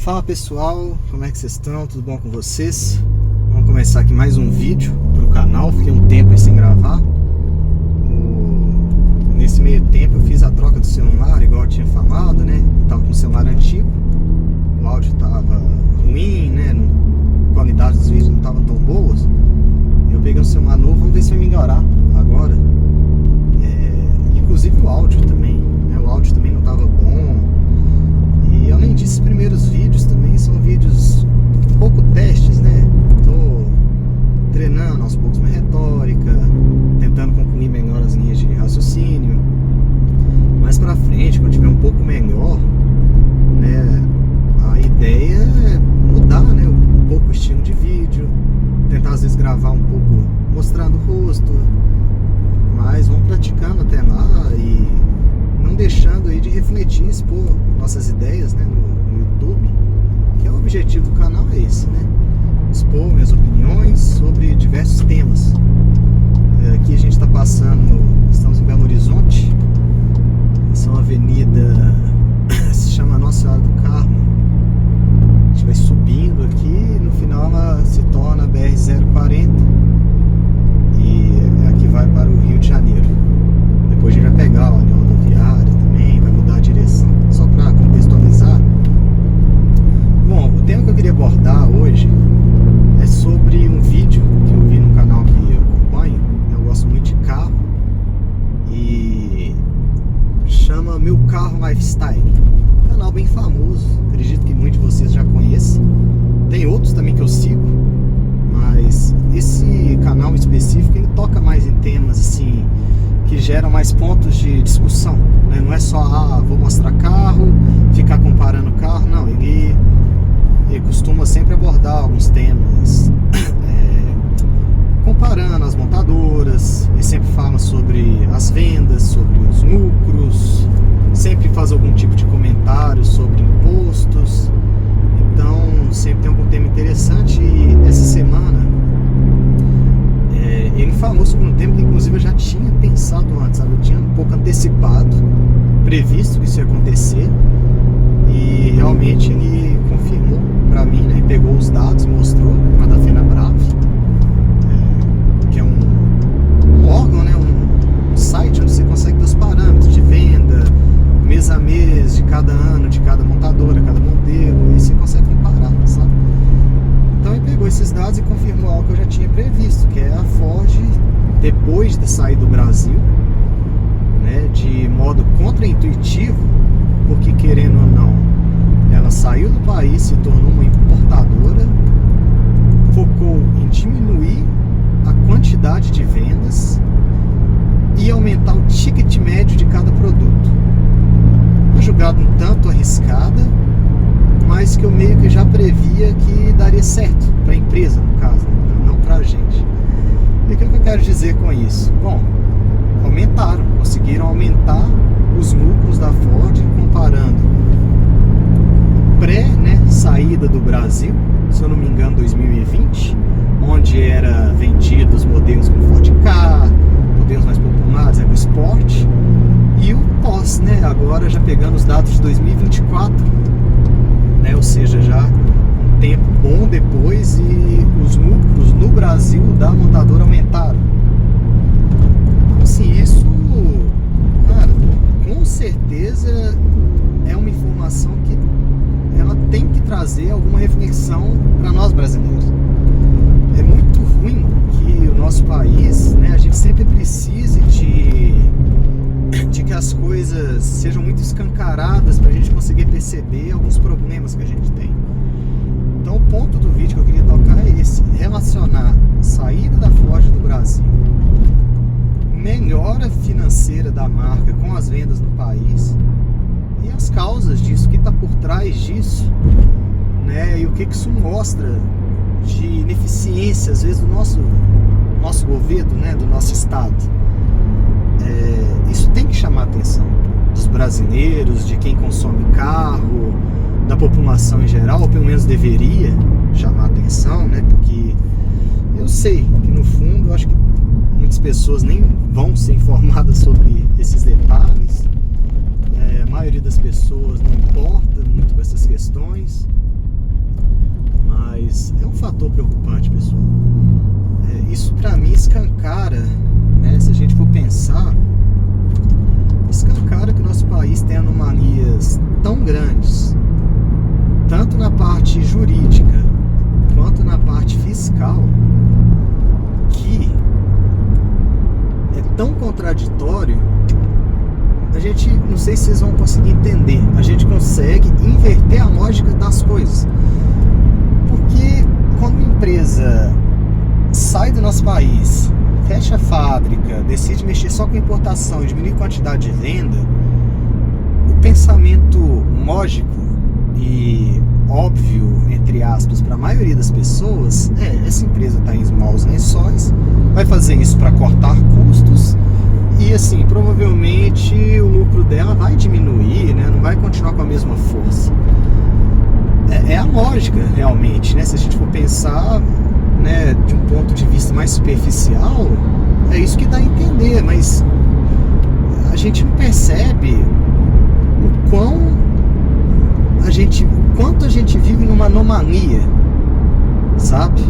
Fala pessoal, como é que vocês estão? Tudo bom com vocês? Vamos começar aqui mais um vídeo pro canal. Fiquei um tempo aí sem gravar. Nesse meio tempo eu fiz a troca do celular, igual eu tinha falado, né? Eu tava com um celular antigo, o áudio tava ruim, né? A qualidade dos vídeos não tava tão boas. Eu peguei um celular novo, vamos ver se vai melhorar agora. Inclusive o áudio também, né? O áudio também não tava bom. E além disso, os primeiros vídeos também são vídeos um pouco testes, né? Tô treinando aos poucos minha retórica, tentando concluir melhor as linhas de raciocínio. Mais pra frente, quando tiver um pouco melhor, né? A ideia é mudar, né? Um pouco o estilo de vídeo, tentar às vezes gravar um pouco mostrando o rosto, mas vamos praticando até lá e não deixando aí de refletir, expor nossas ideias, né, no YouTube, que é o objetivo do canal, é esse, né? Expor minhas opiniões sobre diversos temas. Aqui a gente está estamos em Belo Horizonte, essa é uma avenida, se chama Nossa Senhora do Carmo. A gente vai subindo aqui, no final ela se torna BR-040 e aqui vai para o Rio de Janeiro. Depois a gente vai pegar a rodoviária também, vai mudar a direção. Só para contextualizar. Bom, o tema que eu queria abordar hoje é sobre um vídeo que eu vi no canal que eu acompanho. Eu gosto muito de carro e chama Meu Carro Lifestyle. Canal bem famoso, acredito que muitos de vocês já conheçam. Tem outros também que eu sigo, mas esse canal específico ele toca mais em temas assim que geram mais pontos de discussão, né? Não é só vou mostrar carro, ficar comparando carro, não. Ele costuma sempre abordar alguns temas comparando as montadoras. Ele sempre fala sobre as vendas, sobre os lucros, sempre faz algum tipo de comentário sobre impostos. Então sempre tem algum tema interessante. E essa semana ele falou sobre um tema que inclusive eu já tinha pensado antes, sabe? Eu tinha um pouco antecipado, previsto que isso ia acontecer, e realmente ele confirmou para mim, né? Ele pegou os dados, mostrou lá da FenaBrave, que é um órgão, né? Um site onde você consegue ver os parâmetros de venda, mês a mês, de cada ano, de cada montadora, cada modelo, e você consegue comparar, sabe? Então ele pegou esses dados e confirmou algo que eu já tinha previsto, que é a Ford, depois de sair do Brasil, né, de modo contraintuitivo, porque querendo ou não, ela saiu do país, se tornou uma importadora, focou em diminuir a quantidade de vendas e aumentar o ticket médio de cada produto. Uma jogada um tanto arriscada, mas que eu meio que já previa que daria certo para a empresa, no caso, não para a gente. E o que eu quero dizer com isso? Bom, conseguiram aumentar os lucros da Ford comparando pré-saída do Brasil, se eu não me engano 2020, onde era vendido os modelos como Ford Ka, modelos mais populares, o Sport, e o pós, né, agora já pegando os dados de 2024, né, ou seja, já um tempo bom depois, e os lucros no Brasil da montadora aumentaram. Então, assim, isso, cara, com certeza é uma informação que ela tem que trazer alguma reflexão para nós brasileiros. É muito ruim que o nosso país, né, a gente sempre precise de que as coisas sejam muito escancaradas para a gente conseguir perceber alguns problemas que a gente tem. Então o ponto do vídeo que eu queria tocar é esse: relacionar a saída da Ford do Brasil, melhora financeira da marca com as vendas no país e as causas disso, o que está por trás disso, né? E o que isso mostra de ineficiência às vezes do nosso governo, né? Do nosso estado. Isso tem que chamar a atenção dos brasileiros, de quem consome carro, da população em geral, ou pelo menos deveria chamar a atenção, né? Porque eu sei que no fundo eu acho que muitas pessoas nem vão ser informadas sobre esses detalhes. A maioria das pessoas não importa muito com essas questões, trabalhadores é um fator preocupante, pessoal. Isso para mim escancara, né, se a gente for pensar, escancara que o nosso país tem anomalias tão grandes, tanto na parte jurídica quanto na parte fiscal, que é tão contraditório. A gente, não sei se vocês vão conseguir entender, a gente consegue inverter a lógica das coisas, porque quando uma empresa sai do nosso país, fecha a fábrica, decide mexer só com importação e diminuir a quantidade de venda, o pensamento lógico e óbvio, entre aspas, para a maioria das pessoas essa empresa está em maus lençóis, vai fazer isso para cortar custos e assim, provavelmente o lucro dela vai diminuir, né? Não vai continuar com a mesma força. É a lógica realmente, né? Se a gente for pensar, né, de um ponto de vista mais superficial, é isso que dá a entender, mas a gente não percebe o quanto a gente vive numa anomalia, sabe?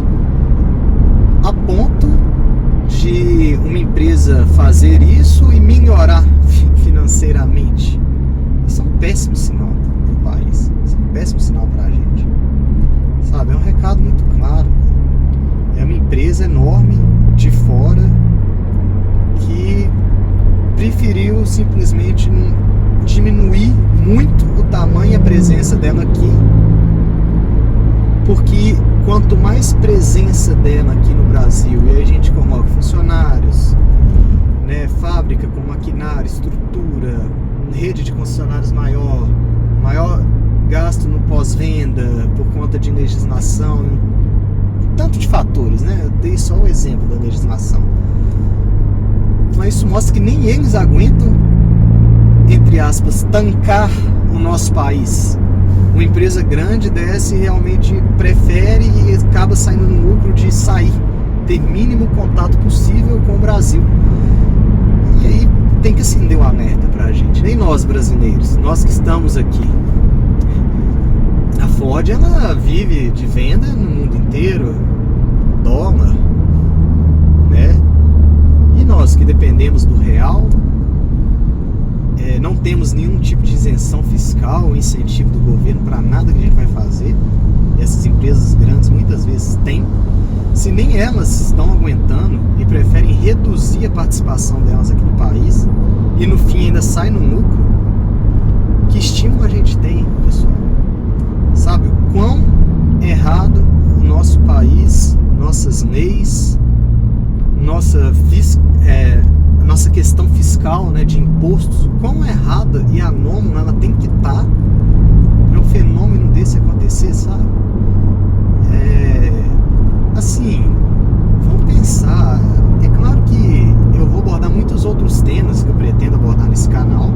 A ponto de uma empresa fazer isso e melhorar financeiramente. Isso é um péssimo sinal para o país, isso é um péssimo sinal para a gente, sabe? É um recado muito claro. É uma empresa enorme de fora que preferiu simplesmente diminuir muito o tamanho e a presença dela aqui, porque quanto mais presença dela aqui no Brasil, e aí a gente coloca funcionários, né, fábrica com maquinário, estrutura, rede de concessionários maior gasto no pós-venda por conta de legislação, tanto de fatores, né? Eu dei só o exemplo da legislação, mas isso mostra que nem eles aguentam, entre aspas, tancar o nosso país. Uma empresa grande dessa realmente prefere e acaba saindo no lucro de sair, ter mínimo contato possível com o Brasil. E aí tem que acender o alerta pra gente, nem nós brasileiros, nós que estamos aqui. A Ford, ela vive de venda no mundo inteiro, dólar, né? E nós que dependemos do real, não temos nenhum tipo de isenção fiscal ou incentivo do governo para nada que a gente vai fazer. Essas empresas grandes muitas vezes têm. Se nem elas estão aguentando e preferem reduzir a participação delas aqui no país e no fim ainda sai no lucro, que estímulo a gente tem, pessoal? Sabe o quão errado o nosso país, nossas leis, nossa questão fiscal, né, de impostos, quão errada e anômala ela tem que estar para um fenômeno desse acontecer, sabe? Assim, vamos pensar. É claro que eu vou abordar muitos outros temas que eu pretendo abordar nesse canal,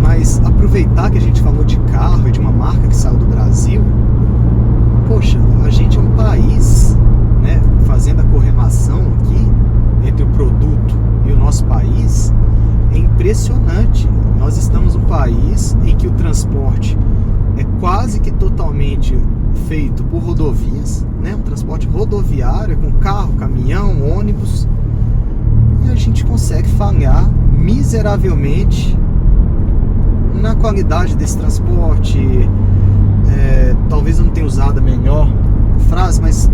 mas aproveitar que a gente falou de carro e de uma marca que saiu do Brasil, poxa, a gente é um país, né, fazendo a correlação aqui entre o produto e o nosso país, é impressionante. Nós estamos num país em que o transporte é quase que totalmente feito por rodovias, né? Um transporte rodoviário com carro, caminhão, ônibus, e a gente consegue falhar miseravelmente na qualidade desse transporte. Talvez eu não tenha usado a melhor frase, mas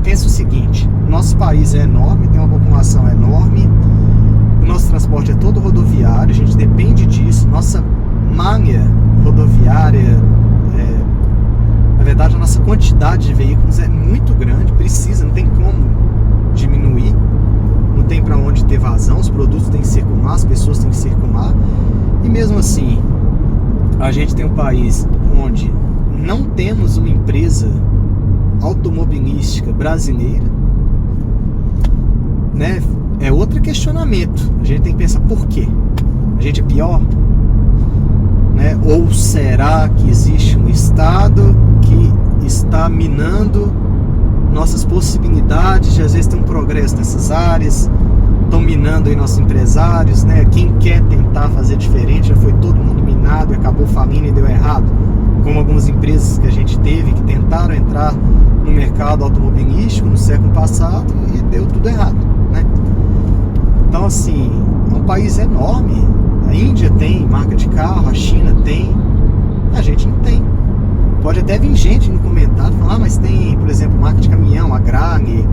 pensa o seguinte: nosso país é enorme, tem uma população enorme, o nosso transporte é todo rodoviário, a gente depende disso, nossa malha rodoviária, na verdade a nossa quantidade de veículos é muito grande, não tem como diminuir, não tem para onde ter vazão, os produtos têm que circular, as pessoas têm que circular, e mesmo assim a gente tem um país onde não temos uma empresa automobilística brasileira, né? É outro questionamento. A gente tem que pensar por quê? A gente é pior, né? Ou será que existe um Estado que está minando nossas possibilidades de às vezes ter um progresso nessas áreas, estão minando aí nossos empresários, né? Quem quer tentar fazer diferente, já foi todo mundo minado e acabou falindo e deu errado, como algumas empresas que a gente teve que tentaram entrar no mercado automobilístico no século passado e deu tudo errado, né? Então, assim, é um país enorme. A Índia tem marca de carro, a China tem, a gente não tem. Pode até vir gente no comentário falar, mas tem, por exemplo, marca de caminhão, a Grag,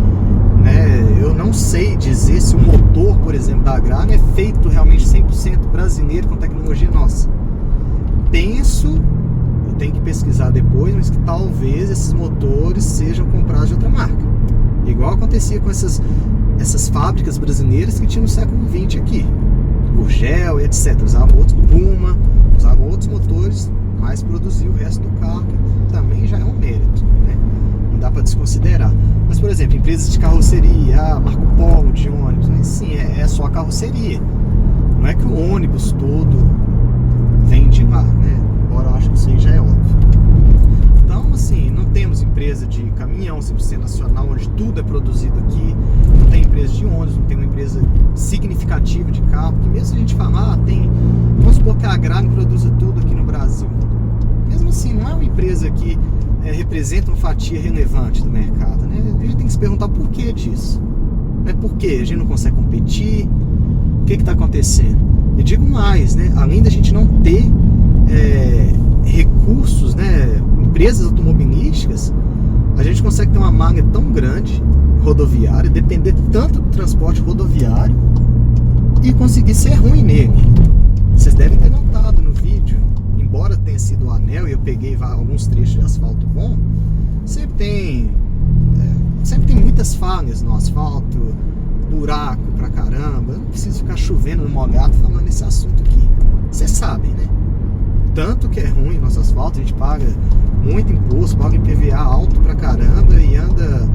né? Eu não sei dizer se o motor, por exemplo, da Grag é feito realmente 100% brasileiro com tecnologia nossa. Penso, eu tenho que pesquisar depois, mas que talvez esses motores sejam comprados de outra marca. Igual acontecia com essas fábricas brasileiras que tinham no século XX aqui. Gurgel, etc. Usavam outros, Puma, usavam outros motores, mas produzir o resto do carro também já é um mérito, né? Não dá para desconsiderar. Mas, por exemplo, empresas de carroceria, Marco Polo, de ônibus, mas sim, é só a carroceria. Não é que o ônibus todo vem de lá, né? Embora eu acho que isso aí já é óbvio. Então, assim, não temos empresa de caminhão 100% nacional, onde tudo é produzido aqui. Não tem empresa de ônibus, não tem uma empresa significativa de carro. Porque mesmo se a gente falar, vamos supor que a Grag produza tudo aqui no Brasil. Mesmo assim, não é uma empresa que representa uma fatia relevante do mercado, né? A gente tem que se perguntar por que disso. Né? Por que a gente não consegue competir? O que está acontecendo? Eu digo mais, né? Além da gente não ter recursos, né? Empresas automobilísticas, a gente consegue ter uma malha tão grande rodoviária, depender tanto do transporte rodoviário e conseguir ser ruim nele. Vocês devem ter notado no vídeo, embora tenha sido o anel e eu peguei alguns trechos de asfalto bom, sempre tem muitas falhas no asfalto, buraco pra caramba. Eu não preciso ficar chovendo no molhado falando esse assunto aqui. Vocês sabem, né? Tanto que é ruim nosso asfalto, a gente paga muito imposto, paga IPVA alto pra caramba e anda,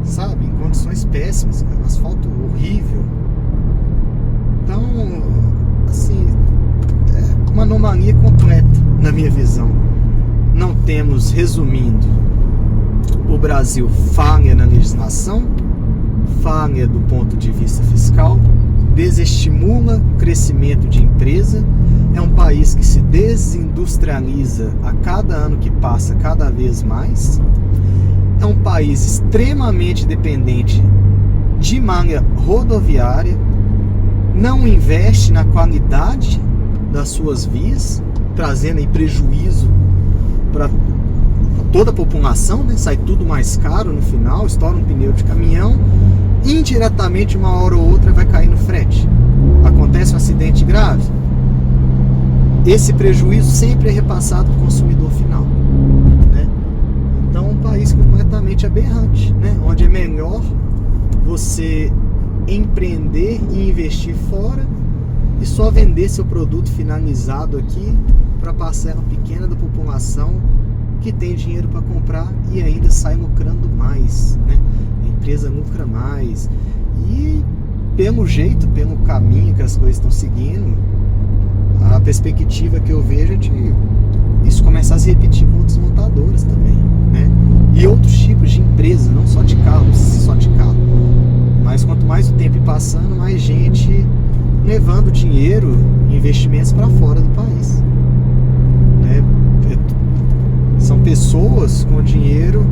sabe, em condições péssimas, cara, asfalto horrível. Então, assim, é uma anomalia completa na minha visão. Não temos, resumindo, o Brasil falha na legislação, falha do ponto de vista fiscal, desestimula o crescimento de empresa. É um país que se desindustrializa a cada ano que passa, cada vez mais. É um país extremamente dependente de malha rodoviária, não investe na qualidade das suas vias, trazendo aí prejuízo para toda a população, né? Sai tudo mais caro no final, estoura um pneu de caminhão, indiretamente uma hora ou outra vai cair no frete. Acontece um acidente grave, esse prejuízo sempre é repassado para o consumidor final, né? Então, um país completamente aberrante, né? Onde é melhor você empreender e investir fora e só vender seu produto finalizado aqui para parcela pequena da população que tem dinheiro para comprar e ainda sai lucrando mais, né? A empresa lucra mais e pelo jeito, pelo caminho que as coisas estão seguindo, a perspectiva que eu vejo é de isso começar a se repetir com outras montadoras também, né? E outros tipos de empresas, não só de carro, não só de carro. Mas quanto mais o tempo ir passando, mais gente levando dinheiro e investimentos para fora do país, né? São pessoas com dinheiro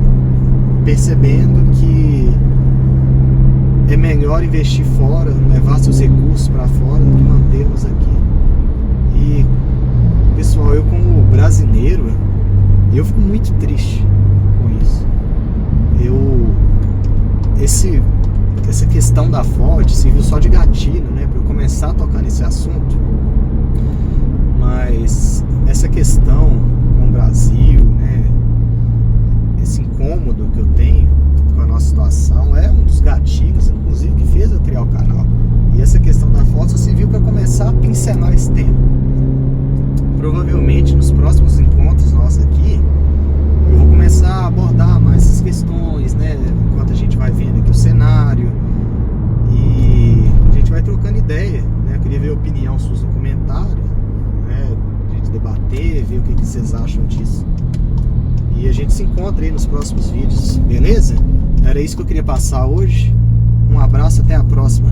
percebendo que é melhor investir fora, levar seus recursos para fora do que mantê-los aqui. E, pessoal, eu como brasileiro, eu fico muito triste com isso. Essa questão da Ford serviu só de gatilho, né, para eu começar a tocar nesse assunto. Mas essa questão com o Brasil, né, esse incômodo que eu tenho com a nossa situação é um dos gatilhos, inclusive, que fez eu criar o canal. E essa questão da Ford só serviu para começar a pincelar esse tema. Provavelmente nos próximos encontros nossos aqui eu vou começar a abordar mais essas questões, né? Enquanto a gente vai vendo aqui o cenário e a gente vai trocando ideia, né? Eu queria ver a opinião sua no comentário, né? A gente debater, ver o que vocês acham disso. E a gente se encontra aí nos próximos vídeos, beleza? Era isso que eu queria passar hoje. Um abraço, até a próxima.